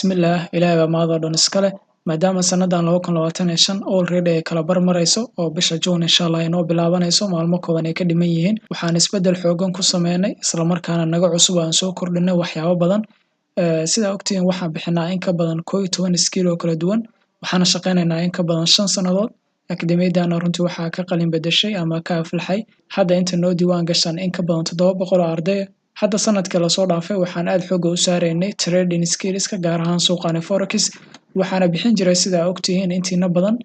Bismillah, Ilaahay baa mahad oo dhan iska leh. Maadaama sannadan 2025 already ay kala barmarayso oo bisha June insha Allah inoo bilaabanayso maalmo kooban ay ka dhiman yihiin. Waxaan isbedel xoogan ku sameynay isla markaana naga cusub aan soo kordhinay waxyaabo badan. Sida ogtiin waxaan bixinaa in ka badan 12 skill oo kala duwan. Waxaana shaqeynaynaa in ka badan 5 sanadood. Akademiyadana runtii waxaa ka qalin bedeshay ama ka aflaxay. Hadda inta noo diiwaan gashan in ka badan 700 oo arday. Hadda sanadkii la soo dhaafay waxaan aad xoog u saareynay trading skillska gaar ahaan suuqani forex. Waxaana bixin jiray sida ogtihiin intiina badan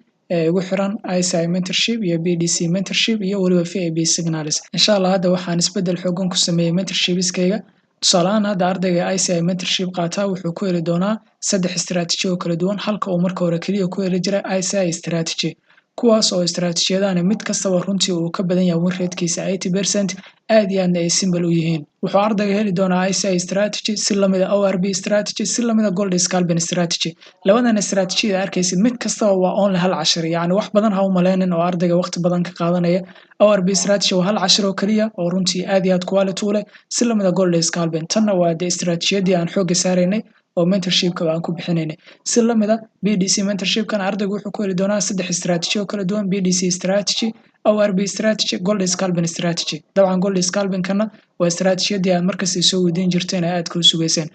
ugu xiran ICI mentorship iyo BDC mentorship iyo waliba FAB signals. Insha Allah hadda waxaan isbedel xoogan ku sameeyay mentorshipskayga. Tusaale ahaan hadda ardayga ICI mentorship qaata wuxuu ku heli doonaa 3 istiraatiiji oo kala duwan halka uu marka hore kaliya ku heli jiray ICI strategy. Kuwaas oo istiraatiijiyadana mid kastaba runtii uu ka badan yahay win rate-kiisa 80% aad iyo aadna ay simple u yihiin. Wuxuu ardayga heli doonaa ICI strategy si lamida ORB strategy si lamida Gold Scalping strategy. Labadan istiraatiijiyada arkaysid mid kastaba waa only hal cashar yani wax badan ha u maleynin oo ardayga waqti badan ka qaadanaya. ORB strategy waa hal cashar oo kaliya oo runtii aad iyo aad quality u leh si lamida Gold Scalping. Tanna waa istiraatiijiyadii aan xoog saareynay oo mentorshipka aan ku bixinaynay. Si lamida BDC mentorshipkan ardaygu wuxuu ku heli doonaa 3 istiraatiiji oo kala duwan BDC strategy, ORB strategy, Gold Scalping strategy. Dabcan Gold Scalping kana waa istiraatiijiyadii aad markasta soo weydiin jirteen aad ku sugayseen.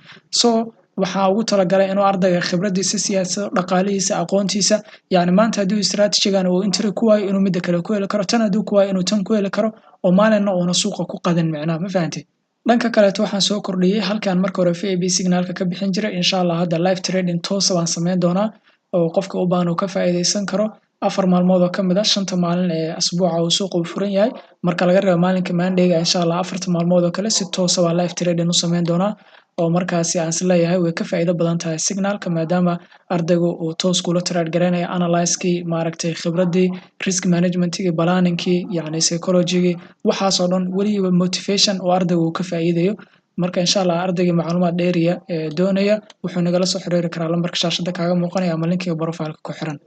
Waxaa ugu talagalay inuu ardayga khibradiisa siyaasado dhaqaalihiisa aqoontiisa yani maanta hadii istiraatiijigan uu entry ku waayo inuu mid kale ku heli karo tan hadii ku waayo inuu tan ku heli karo oo maalinna uu suuqa ku qadan macnaha ma fahantay. Dhanka kale waxaan soo kordhiyay halkaan marka hore FAB signalka ka bixin jiray insha Allah hadda live trading toos waan sameyn doonaa oo qofka u baahan uu ka faa'iideysan karo 4 maalmood oo kamid ah 5 maalin ee asbuuca uu suuqa u furan yahay marka laga reebo maalinka Monday insha Allah 4 maalmood oo kale si toos ah live trading u sameyn doonaa oo markaasi aan isleeyahay way ka faa'iido badan tahay signalka maadaama ardaygu uu toos kula trade garanayo analyze-kii maaragtay khibradii risk management-kii planning-kii yani psychology-gii waxaas oo dhan waliba motivation oo ardaygu ka faa'iidayo marka insha Allah ardayga macluumaad dheeriya doonaya wuxuu nagala soo xiriiri karaa lambarka shaashada kaaga muuqanaya ama linkiga profile-ka ku xiran